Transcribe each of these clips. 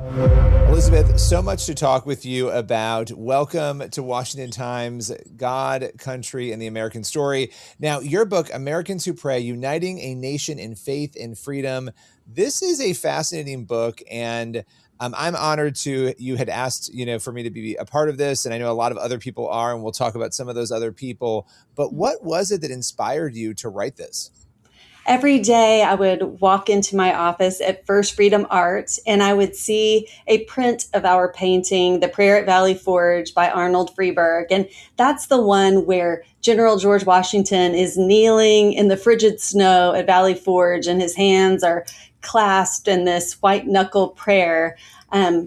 Elizabeth, so much to talk with you about. Welcome to Washington Times, God, Country, and the American Story. Now, your book, Americans Who Pray, Uniting a Nation in Faith and Freedom. This is a fascinating book, and I'm honored you had asked, for me to be a part of this, and I know a lot of other people are, and we'll talk about some of those other people. But what was it that inspired you to write this? Every day I would walk into my office at First Freedom Art and I would see a print of our painting, The Prayer at Valley Forge by Arnold Freeberg. And that's the one where General George Washington is kneeling in the frigid snow at Valley Forge and his hands are clasped in this white knuckle prayer,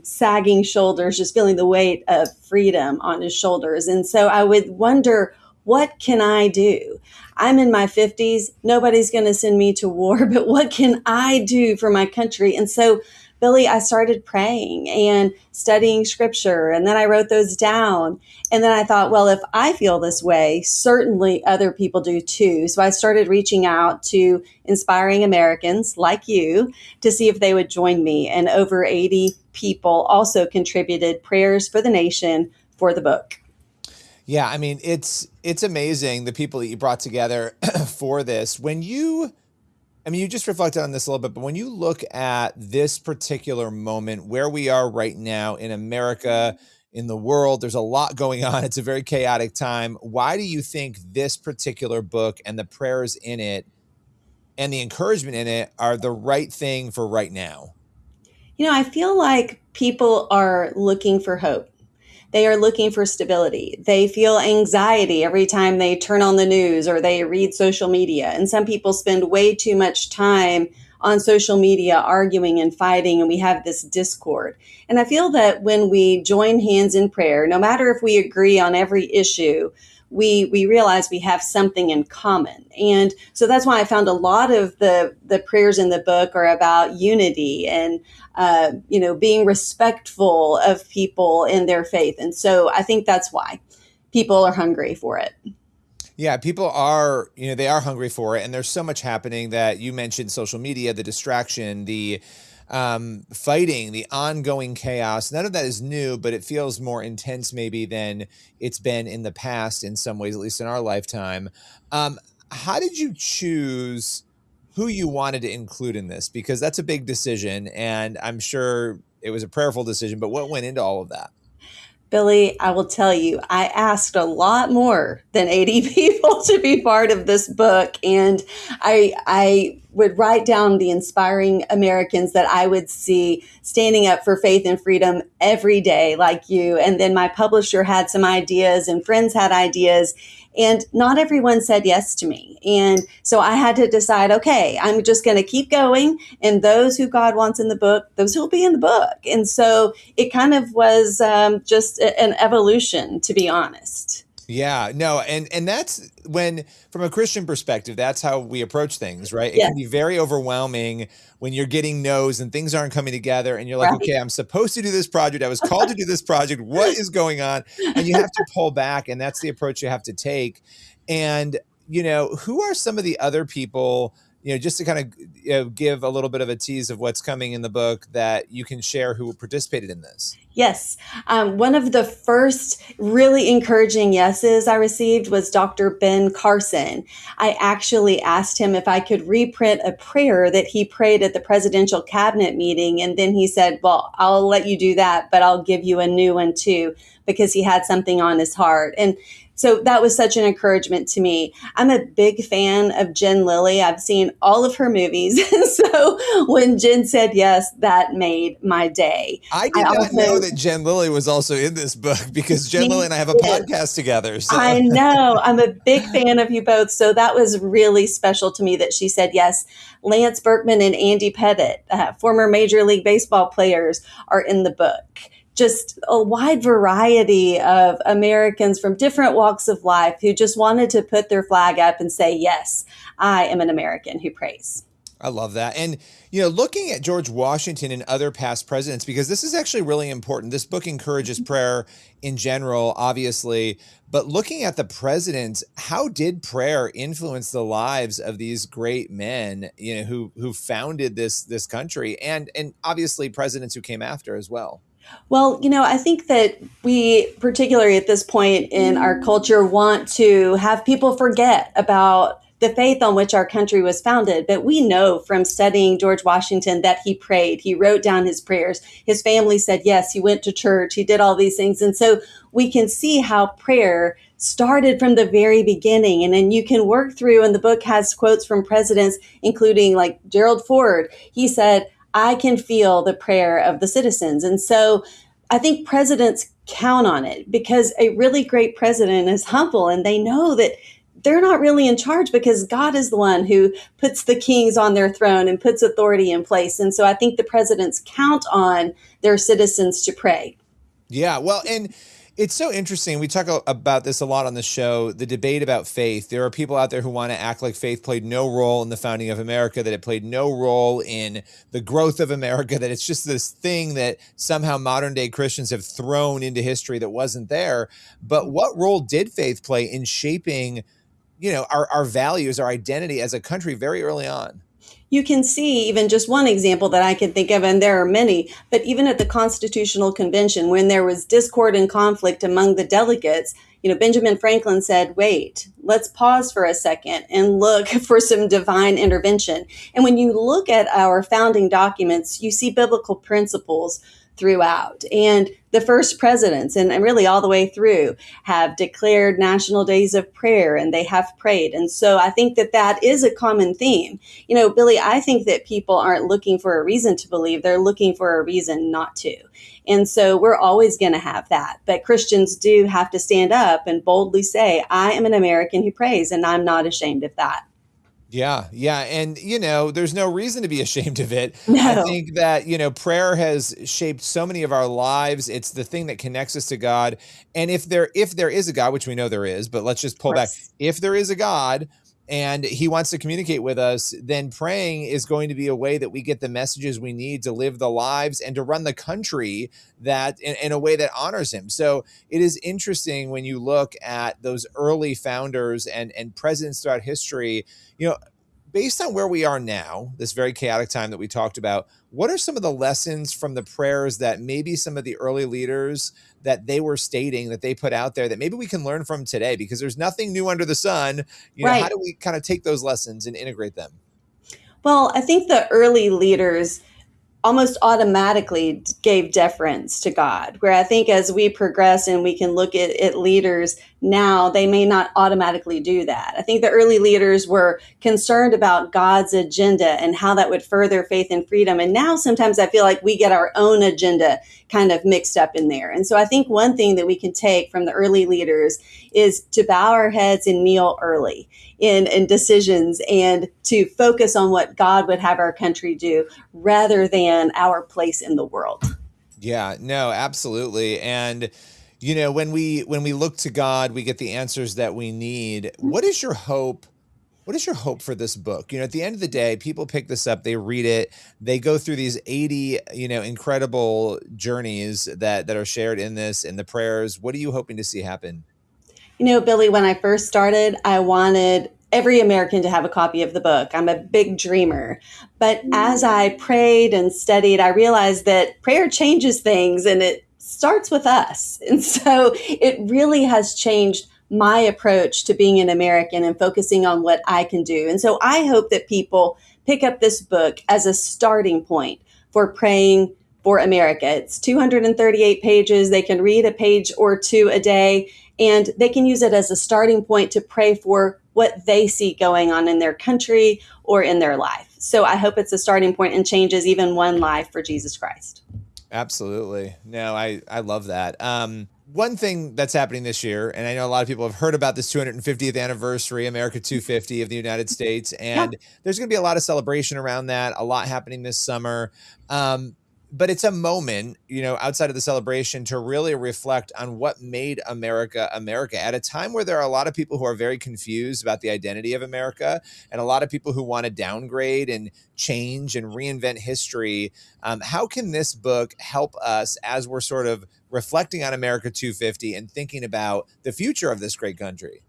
sagging shoulders, just feeling the weight of freedom on his shoulders. And so I would wonder, what can I do? I'm in my 50s. Nobody's going to send me to war, but what can I do for my country? And so, Billy, I started praying and studying scripture, and then I wrote those down. And then I thought, well, if I feel this way, certainly other people do too. So I started reaching out to inspiring Americans like you to see if they would join me. And over 80 people also contributed prayers for the nation for the book. Yeah, I mean, it's amazing the people that you brought together for this. You just reflected on this a little bit, but when you look at this particular moment where we are right now in America, in the world, there's a lot going on. It's a very chaotic time. Why do you think this particular book and the prayers in it and the encouragement in it are the right thing for right now? I feel like people are looking for hope. They are looking for stability. They feel anxiety every time they turn on the news or they read social media. And some people spend way too much time on social media arguing and fighting, and we have this discord. And I feel that when we join hands in prayer, no matter if we agree on every issue, we realize we have something in common. And so that's why I found a lot of the prayers in the book are about unity and, being respectful of people in their faith. And so I think that's why people are hungry for it. Yeah, people are, they are hungry for it. And there's so much happening that you mentioned: social media, the distraction, the fighting, the ongoing chaos. None of that is new, but it feels more intense maybe than it's been in the past in some ways, at least in our lifetime. How did you choose who you wanted to include in this? Because that's a big decision, and I'm sure it was a prayerful decision, but what went into all of that? Billy, I will tell you, I asked a lot more than 80 people to be part of this book. And I would write down the inspiring Americans that I would see standing up for faith and freedom every day, like you. And then my publisher had some ideas and friends had ideas. And not everyone said yes to me. And so I had to decide, okay, I'm just going to keep going. And those who God wants in the book, those who will be in the book. And so it kind of was just an evolution, to be honest. Yeah, no. And that's when, from a Christian perspective, that's how we approach things, right? It Yeah. can be very overwhelming when you're getting no's and things aren't coming together and you're like, Right. okay, I'm supposed to do this project. I was called to do this project. What is going on? And you have to pull back, and that's the approach you have to take. And, who are some of the other people, just to kind of give a little bit of a tease of what's coming in the book that you can share who participated in this? Yes. One of the first really encouraging yeses I received was Dr. Ben Carson. I actually asked him if I could reprint a prayer that he prayed at the presidential cabinet meeting. And then he said, well, I'll let you do that, but I'll give you a new one too, because he had something on his heart. And so that was such an encouragement to me. I'm a big fan of Jen Lilly. I've seen all of her movies. So when Jen said yes, that made my day. I did not know that Jen Lilly was also in this book, because Jen Lilly and I have a podcast together. So. I know. I'm a big fan of you both. So that was really special to me that she said yes. Lance Berkman and Andy Pettit, former Major League Baseball players, are in the book. Just a wide variety of Americans from different walks of life who just wanted to put their flag up and say, yes, I am an American who prays. I love that. And, looking at George Washington and other past presidents, because this is actually really important. This book encourages prayer in general, obviously, but looking at the presidents, how did prayer influence the lives of these great men, who founded this country, and obviously presidents who came after as well? Well, I think that we, particularly at this point in our culture, want to have people forget about the faith on which our country was founded. But we know from studying George Washington that he prayed, he wrote down his prayers. His family said yes, he went to church, he did all these things. And so we can see how prayer started from the very beginning. And then you can work through, and the book has quotes from presidents, including like Gerald Ford. He said, I can feel the prayer of the citizens. And so I think presidents count on it, because a really great president is humble and they know that they're not really in charge, because God is the one who puts the kings on their throne and puts authority in place. And so I think the presidents count on their citizens to pray. Yeah, well, and it's so interesting. We talk about this a lot on the show, the debate about faith. There are people out there who want to act like faith played no role in the founding of America, that it played no role in the growth of America, that it's just this thing that somehow modern day Christians have thrown into history that wasn't there. But what role did faith play in shaping, our values, our identity as a country very early on? You can see even just one example that I can think of, and there are many, but even at the Constitutional Convention, when there was discord and conflict among the delegates, Benjamin Franklin said, wait, let's pause for a second and look for some divine intervention. And when you look at our founding documents, you see biblical principles throughout. And the first presidents, and really all the way through, have declared national days of prayer, and they have prayed. And so I think that that is a common theme. Billy, I think that people aren't looking for a reason to believe, they're looking for a reason not to. And so we're always going to have that. But Christians do have to stand up and boldly say, I am an American who prays, and I'm not ashamed of that. Yeah, yeah. And, there's no reason to be ashamed of it. I No. think that, prayer has shaped so many of our lives. It's the thing that connects us to God. And if there is a God, which we know there is, but let's just pull back. If there is a God and he wants to communicate with us, then praying is going to be a way that we get the messages we need to live the lives and to run the country that in a way that honors him. So it is interesting when you look at those early founders and presidents throughout history, based on where we are now, this very chaotic time that we talked about, what are some of the lessons from the prayers that maybe some of the early leaders that they were stating, that they put out there, that maybe we can learn from today? Because there's nothing new under the sun. Right. How do we kind of take those lessons and integrate them? Well, I think the early leaders almost automatically gave deference to God, where I think as we progress and we can look at leaders now, they may not automatically do that. I think the early leaders were concerned about God's agenda and how that would further faith and freedom. And now sometimes I feel like we get our own agenda kind of mixed up in there. And so I think one thing that we can take from the early leaders is to bow our heads and kneel early in decisions, and to focus on what God would have our country do rather than our place in the world. Yeah, no, absolutely. And when we look to God, we get the answers that we need. What is your hope? What is your hope for this book? At the end of the day, people pick this up, they read it, they go through these 80, incredible journeys that are shared in this, in the prayers. What are you hoping to see happen? Billy, when I first started, I wanted every American to have a copy of the book. I'm a big dreamer. But as I prayed and studied, I realized that prayer changes things, and it starts with us. And so it really has changed my approach to being an American and focusing on what I can do. And so I hope that people pick up this book as a starting point for praying for America. It's 238 pages. They can read a page or two a day, and they can use it as a starting point to pray for what they see going on in their country or in their life. So I hope it's a starting point and changes even one life for Jesus Christ. Absolutely. No, I love that. One thing that's happening this year, and I know a lot of people have heard about this 250th anniversary, America 250 of the United States, and there's going to be a lot of celebration around that, a lot happening this summer. but it's a moment, outside of the celebration to really reflect on what made America America at a time where there are a lot of people who are very confused about the identity of America and a lot of people who want to downgrade and change and reinvent history. How can this book help us as we're sort of reflecting on America 250 and thinking about the future of this great country?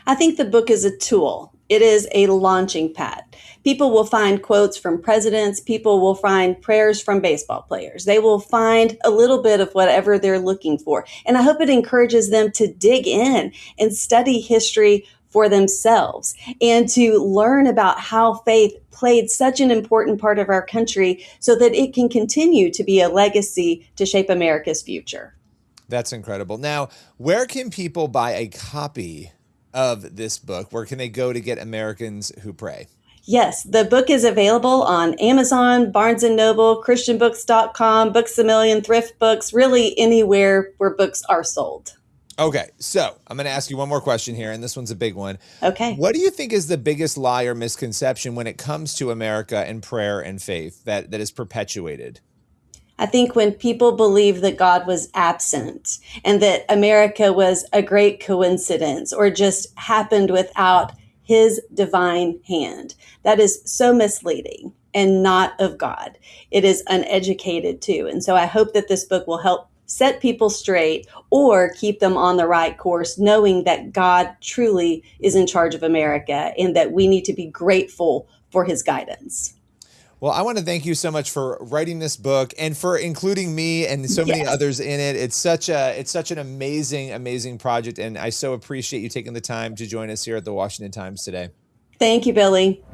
I think the book is a tool. It is a launching pad. People will find quotes from presidents. People will find prayers from baseball players. They will find a little bit of whatever they're looking for. And I hope it encourages them to dig in and study history for themselves and to learn about how faith played such an important part of our country so that it can continue to be a legacy to shape America's future. That's incredible. Now, where can people buy a copy of this book? Where can they go to get Americans Who Pray? Yes, the book is available on Amazon, Barnes & Noble, ChristianBooks.com, Books A Million, Thrift Books, really anywhere where books are sold. Okay, so I'm going to ask you one more question here, and this one's a big one. Okay. What do you think is the biggest lie or misconception when it comes to America and prayer and faith that is perpetuated? I think when people believe that God was absent and that America was a great coincidence or just happened without his divine hand, that is so misleading and not of God. It is uneducated too. And so I hope that this book will help set people straight or keep them on the right course, knowing that God truly is in charge of America and that we need to be grateful for his guidance. Well, I want to thank you so much for writing this book and for including me and so many others in it. It's such an amazing project, and I so appreciate you taking the time to join us here at the Washington Times today. Thank you, Billy.